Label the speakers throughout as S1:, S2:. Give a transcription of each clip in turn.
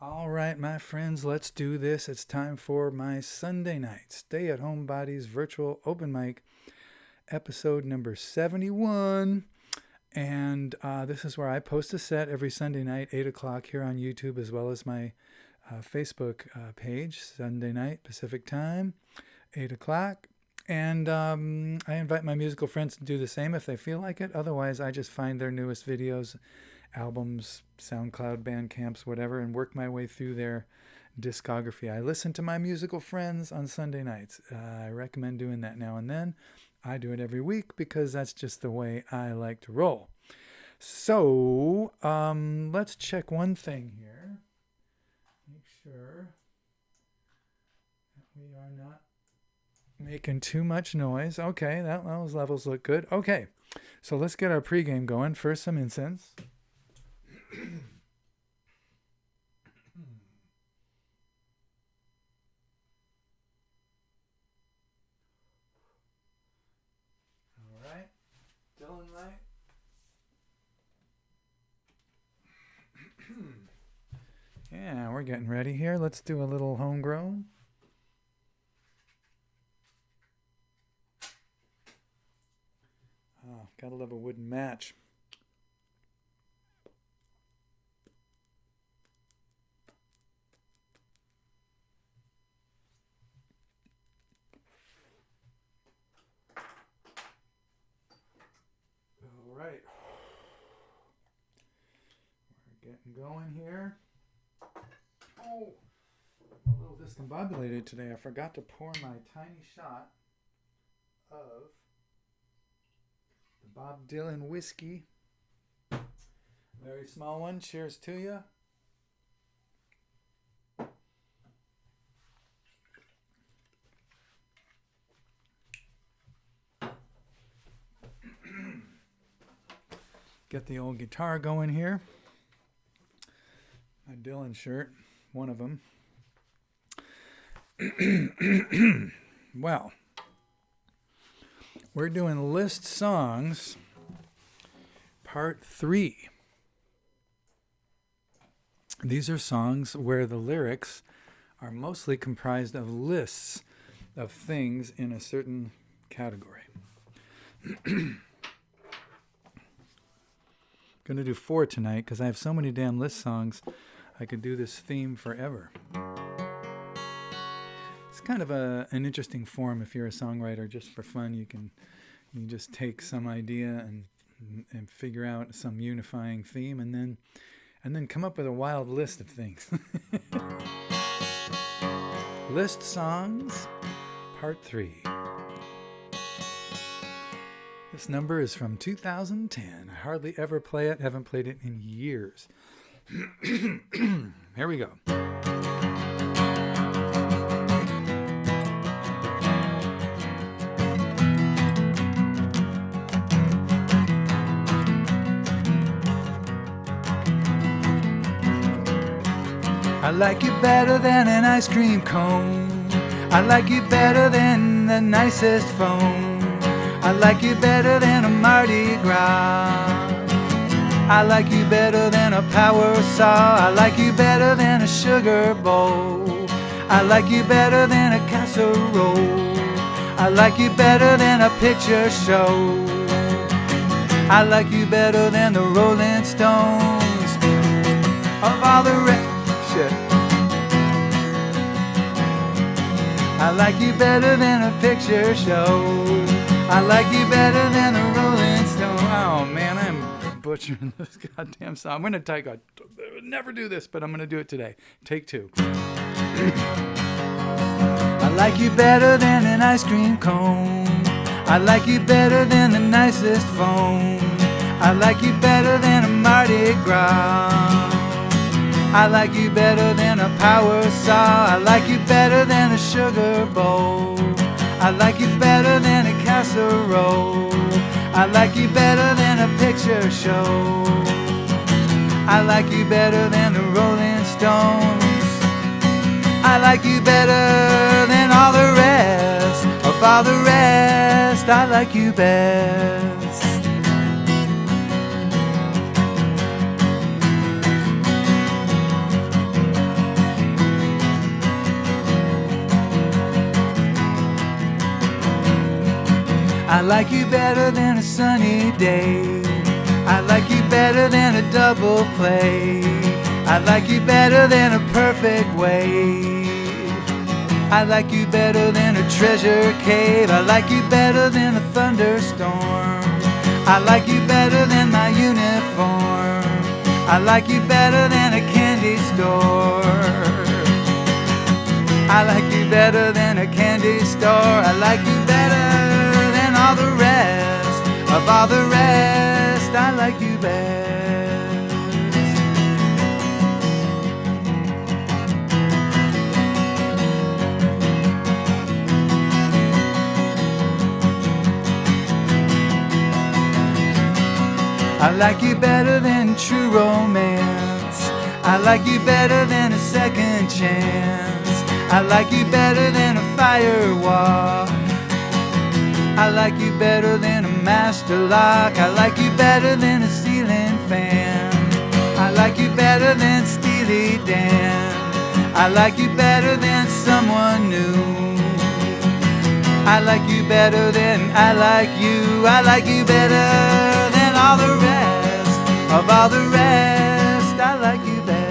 S1: All right, my friends, let's do this. It's time for my Sunday night Stay-At-Homebodies virtual open mic, episode number 71. And this is where I post a set every Sunday night, 8 o'clock here on YouTube, as well as my Facebook page, Sunday night, Pacific time, 8 o'clock. And I invite my musical friends to do the same if they feel like it. Otherwise, I just find their newest videos, albums, SoundCloud, Bandcamps, whatever, and work my way through their discography. I listen to my musical friends on Sunday nights. I recommend doing that now and then. I do it every week because that's just the way I like to roll. So let's check one thing here. Make sure that we are not making too much noise. Okay, those levels look good. Okay, so let's get our pregame going. First, some incense. All right, Dylan light. Yeah, we're getting ready here. Let's do a little homegrown. Oh, gotta love a wooden match. All right. We're getting going here. Oh, I'm a little discombobulated today. I forgot to pour my tiny shot of the Bob Dylan whiskey. Very small one. Cheers to you. Get the old guitar going here. My Dylan shirt, one of them. Well, we're doing list songs, part 3. These are songs where the lyrics are mostly comprised of lists of things in a certain category. Going to do 4 tonight because I have so many damn list songs. I could do this theme forever. It's kind of an interesting form if you're a songwriter. Just for fun, you just take some idea and figure out some unifying theme, and then come up with a wild list of things. List songs, part 3. This number is from 2010. I hardly ever play it. Haven't played it in years. Here we go. I like you better than an ice cream cone. I like you better than the nicest phone. I like you better than a Mardi Gras. I like you better than a power saw. I like you better than a sugar bowl. I like you better than a casserole. I like you better than a picture show. I like you better than the Rolling Stones. Of all the shit. I like you better than a picture show. I like you better than a Rolling Stone. Oh man, I'm butchering this goddamn song. I'm going to never do this, but I'm going to do it today. Take 2. I like you better than an ice cream cone. I like you better than the nicest phone. I like you better than a Mardi Gras. I like you better than a power saw. I like you better than a sugar bowl. I like you better than a casserole. I like you better than a picture show. I like you better than the Rolling Stones. I like you better than all the rest. Of all the rest, I like you best. I like you better than a sunny day. I like you better than a double play. I like you better than a perfect wave. I like you better than a treasure cave. I like you better than a thunderstorm. I like you better than my uniform. I like you better than a candy store. I like you better than a candy store. I like you better than all the rest. Of all the rest, I like you best. I like you better than true romance. I like you better than a second chance. I like you better than a firewalk. I like you better than a master lock. I like you better than a ceiling fan. I like you better than Steely Dan. I like you better than someone new. I like you better than I like you. I like you better than all the rest. Of all the rest, I like you best.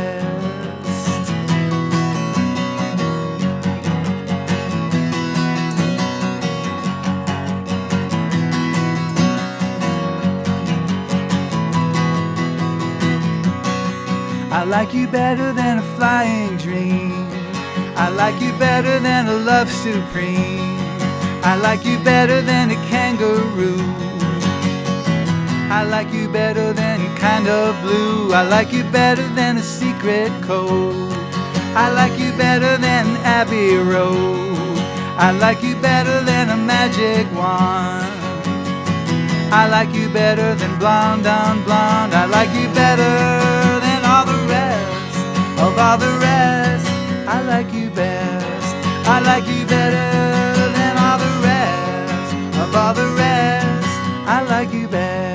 S1: I like you better than a flying dream. I like you better than a love supreme. I like you better than a kangaroo. I like you better than kind of blue. I like you better than a secret code. I like you better than Abbey Road. I like you better than a magic wand. I like you better than blonde on blonde. I like you better than all the rest. Of all the rest, I like you best. I like you better than all the rest. Of all the rest, I like you best.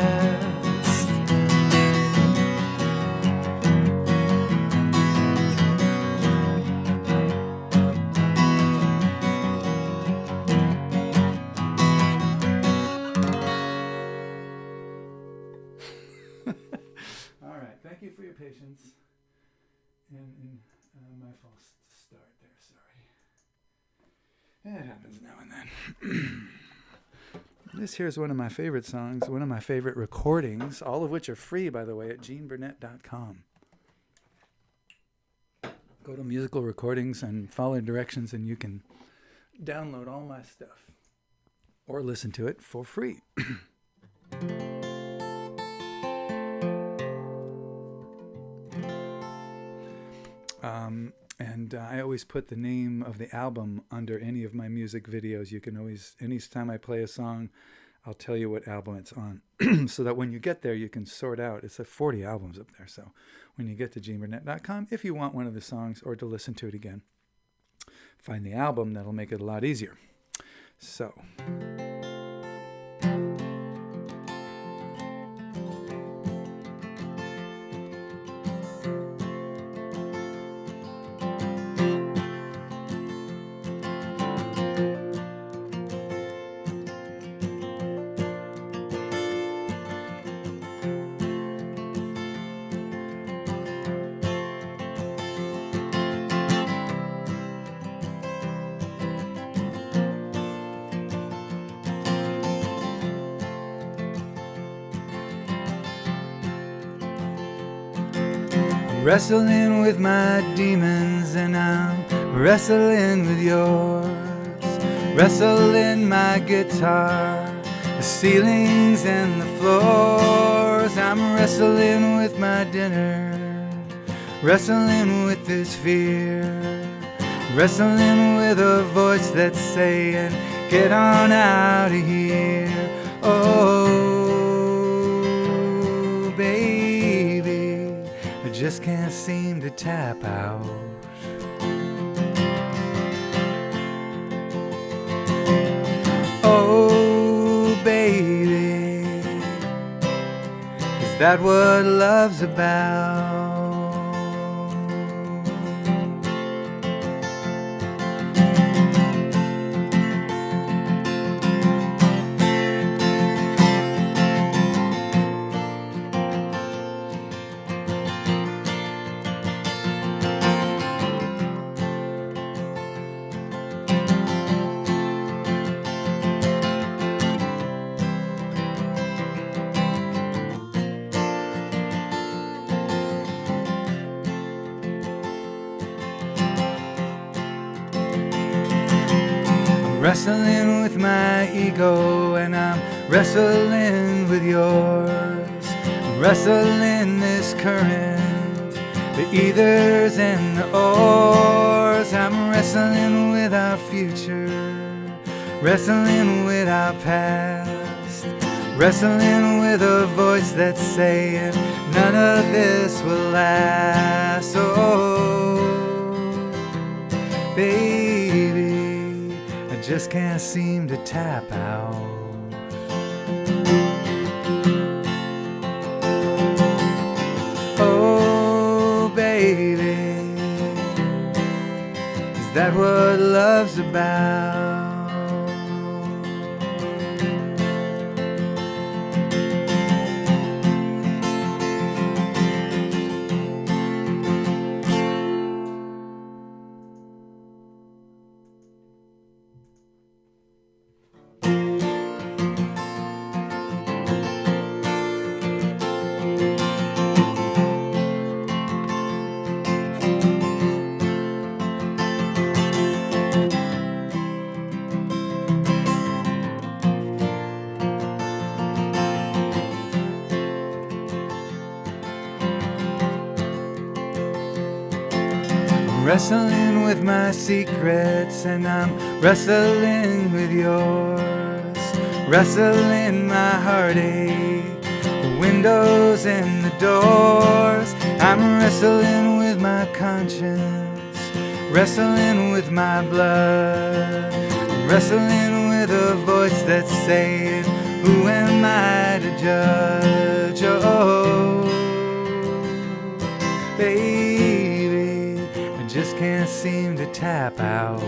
S1: All right, thank you for your patience. And my false start there, sorry. It happens now and then. This here is one of my favorite songs, one of my favorite recordings, all of which are free, by the way, at geneburnett.com. Go to musical recordings and follow directions, and you can download all my stuff or listen to it for free. And I always put the name of the album under any of my music videos. You can always, anytime I play a song, I'll tell you what album it's on. So that when you get there, you can sort out. It's like 40 albums up there. So when you get to geneburnett.com, if you want one of the songs or to listen to it again, find the album. That'll make it a lot easier. So... wrestling with my demons, and I'm wrestling with yours. Wrestling my guitar, the ceilings and the floors. I'm wrestling with my dinner, wrestling with this fear, wrestling with a voice that's saying, get on out of here. Oh, baby, I just can't seem to tap out. Oh, baby, is that what love's about? wrestling with my ego, and I'm wrestling with yours. Wrestling this current, the ethers and the oars. I'm wrestling with our future, wrestling with our past, wrestling with a voice that's saying none of this will last. Oh, baby, I just can't seem to tap out. Oh, baby, is that what love's about? Wrestling with my secrets, and I'm wrestling with yours. Wrestling my heartache, the windows and the doors. I'm wrestling with my conscience, wrestling with my blood, wrestling with a voice that's saying, who am I to judge? Oh, baby, I just can't seem to tap out.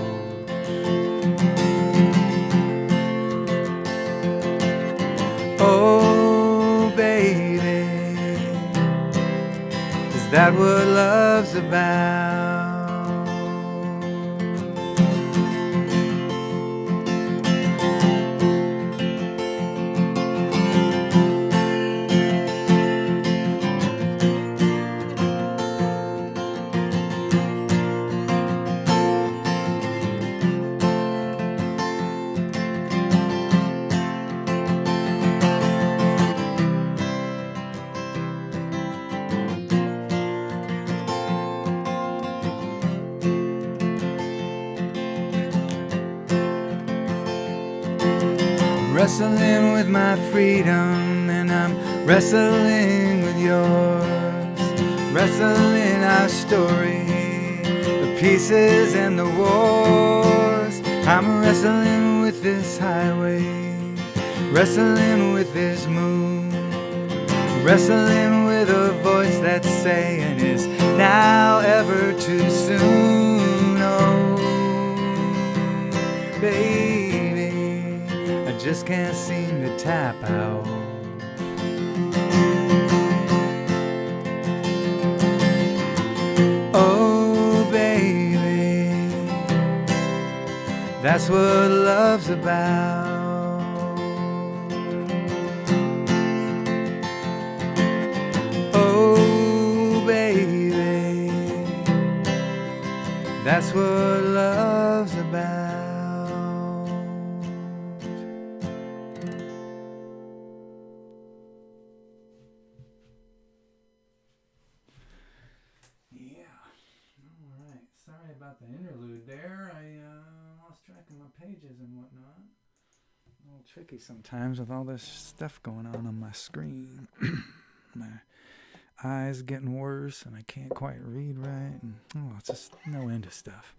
S1: Oh, baby, is that what love's about? Wrestling with my freedom, and I'm wrestling with yours. Wrestling our story, the pieces and the wars. I'm wrestling with this highway, wrestling with this moon, wrestling with a voice that's saying, is now ever too soon? Oh, baby, I just can't seem to tap out. Oh, baby, that's what love's about. Oh, baby, that's what love's about. Sorry about the interlude there. I lost track of my pages and whatnot. A little tricky sometimes with all this stuff going on my screen. My eyes getting worse and I can't quite read right. And, it's just no end of stuff.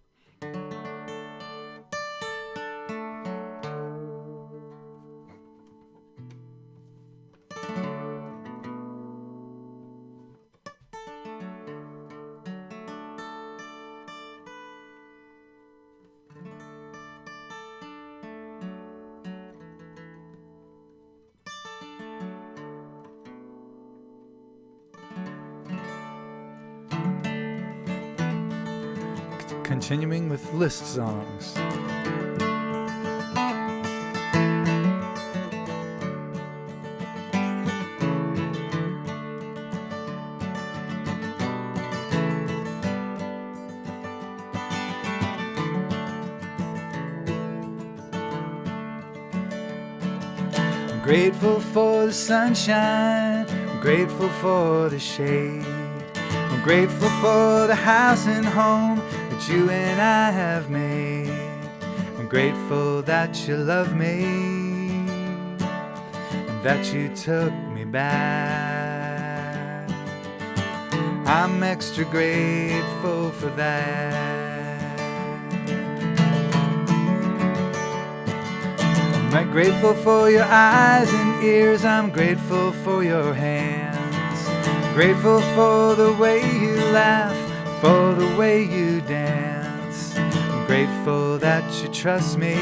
S1: Continuing with list songs. grateful for the sunshine, I'm grateful for the shade. I'm grateful for the house and home that you and I have made. I'm grateful that you love me and that you took me back. I'm extra grateful for that. I'm grateful for your eyes and ears. I'm grateful for your hands. Grateful for the way you laugh, for the way you dance. I'm grateful that you trust me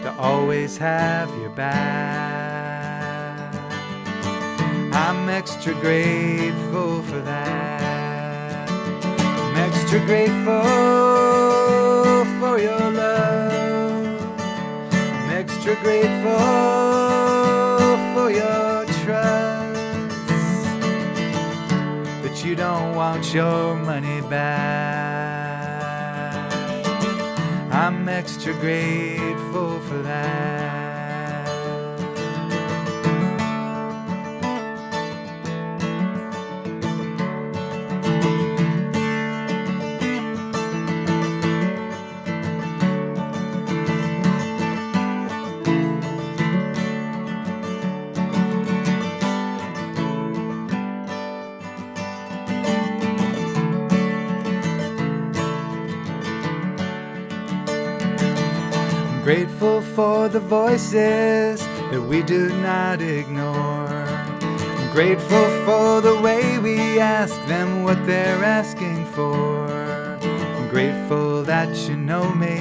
S1: to always have your back. I'm extra grateful for that. I'm extra grateful for your love. I'm extra grateful for your trust. You don't want your money back. I'm extra grateful for that. Grateful for the voices that we do not ignore. I'm grateful for the way we ask them what they're asking for. I'm grateful that you know me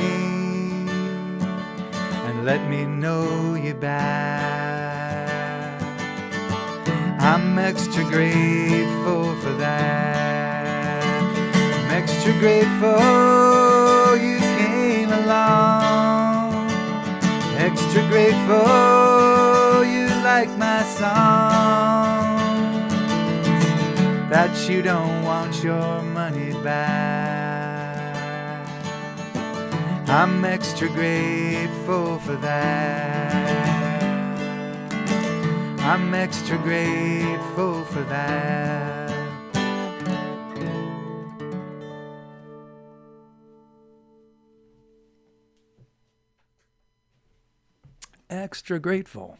S1: and let me know you back. I'm extra grateful for that. I'm extra grateful you came along. Extra grateful you like my songs, that you don't want your money back. I'm extra grateful for that. I'm extra grateful for that. Extra grateful.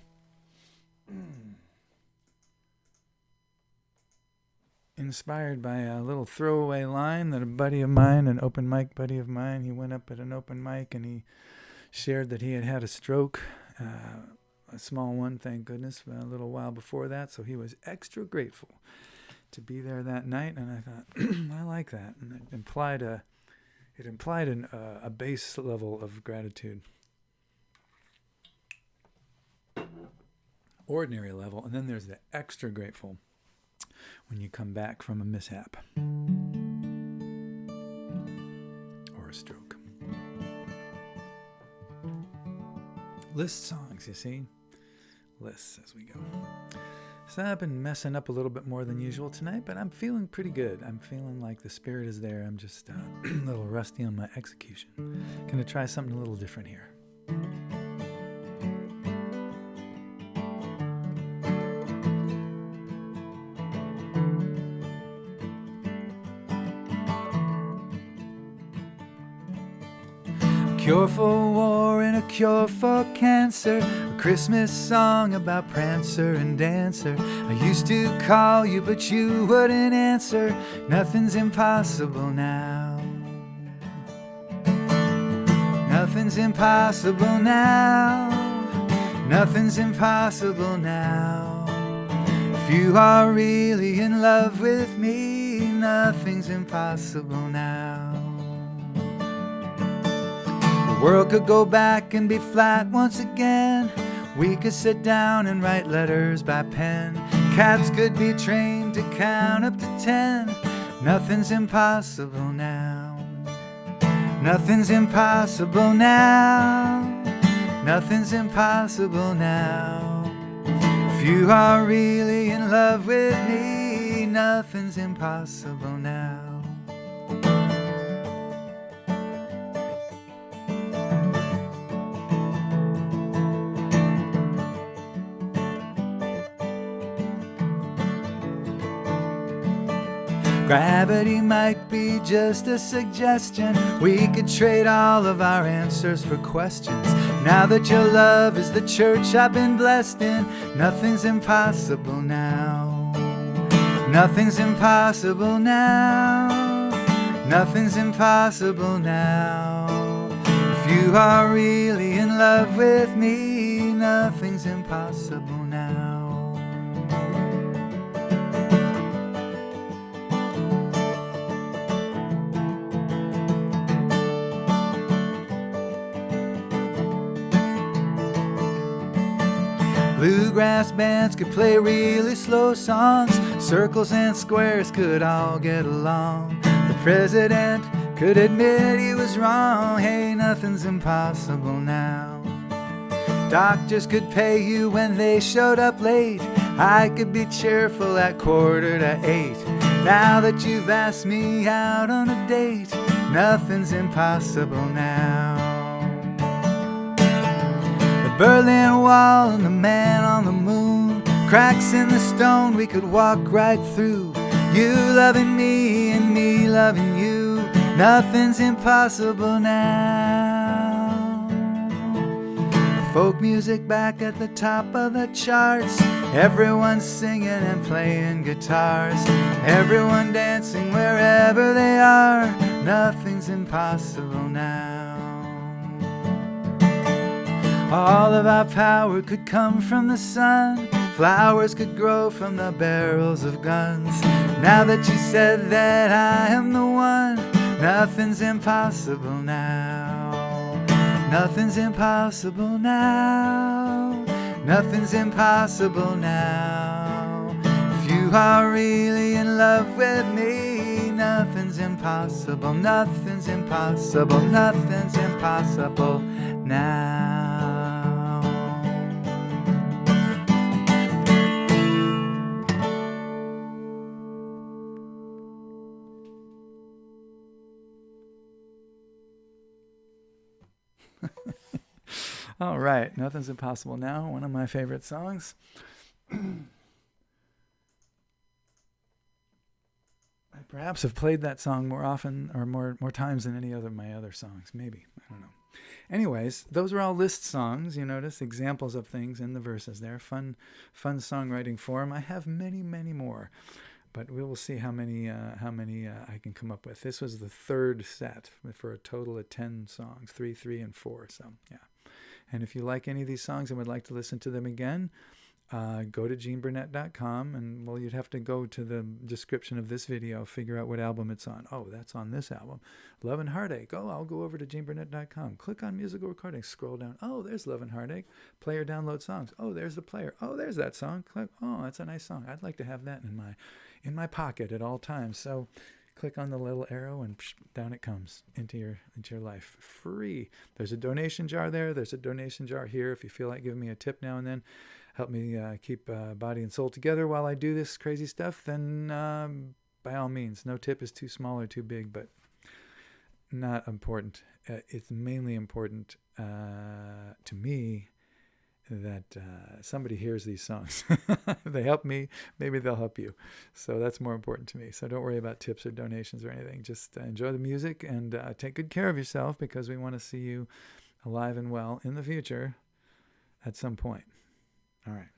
S1: Inspired by a little throwaway line that a buddy of mine, an open mic buddy of mine, he went up at an open mic and he shared that he had had a stroke, a small one, thank goodness, a little while before that. So he was extra grateful to be there that night. And I thought, I like that. And it implied a base level of gratitude. Ordinary level, and then there's the extra grateful when you come back from a mishap or a stroke. List songs, you see? Lists as we go. So I've been messing up a little bit more than usual tonight, but I'm feeling pretty good. I'm feeling like the spirit is there. I'm just a little rusty on my execution. Gonna try something a little different here. Cure for war and a cure for cancer. A Christmas song about Prancer and Dancer. I used to call you, but you wouldn't answer. Nothing's impossible now. Nothing's impossible now. Nothing's impossible now. If you are really in love with me, nothing's impossible now. The world could go back and be flat once again. We could sit down and write letters by pen. Cats could be trained to count up to 10. Nothing's impossible now. Nothing's impossible now. Nothing's impossible now. If you are really in love with me, nothing's impossible now. Gravity might be just a suggestion. We could trade all of our answers for questions. Now that your love is the church I've been blessed in, nothing's impossible now. Nothing's impossible now. Nothing's impossible now. If you are really in love with me, nothing's impossible now. Bluegrass bands could play really slow songs. Circles and squares could all get along. The president could admit he was wrong. Hey, nothing's impossible now. Doctors could pay you when they showed up late. I could be cheerful at 7:45. Now that you've asked me out on a date, nothing's impossible now. Berlin Wall and the man on the moon, cracks in the stone we could walk right through. You loving me and me loving you, nothing's impossible now. Folk music back at the top of the charts, everyone singing and playing guitars, everyone dancing wherever they are, nothing's impossible now. All of our power could come from the sun. Flowers could grow from the barrels of guns. Now that you said that I am the one, nothing's impossible now. Nothing's impossible now. Nothing's impossible now. If you are really in love with me, nothing's impossible. Nothing's impossible. Nothing's impossible now. All right, Nothing's Impossible Now, one of my favorite songs. I perhaps have played that song more often or more times than any other of my other songs. Maybe. I don't know. Anyways, those are all list songs. You notice examples of things in the verses there. Fun songwriting form. I have many, many more, but we will see how many I can come up with. This was the third set for a total of 10 songs, 3, 3, and 4. So yeah. And if you like any of these songs and would like to listen to them again, go to GeneBurnett.com, and well, you'd have to go to the description of this video, figure out what album it's on. Oh, that's on this album, Love and Heartache. Oh, I'll go over to GeneBurnett.com, click on musical recordings, scroll down. Oh, there's Love and Heartache. Player download songs. Oh, there's the player. Oh, there's that song. Click. Oh, that's a nice song. I'd like to have that in my pocket at all times. So click on the little arrow and down it comes into your life, free. There's a donation jar there. There's a donation jar here. If you feel like giving me a tip now and then, help me keep body and soul together while I do this crazy stuff, then by all means. No tip is too small or too big, but not important. It's mainly important to me that somebody hears these songs. They help me, maybe they'll help you. So that's more important to me. So don't worry about tips or donations or anything. Just enjoy the music and take good care of yourself, because we want to see you alive and well in the future at some point. All right.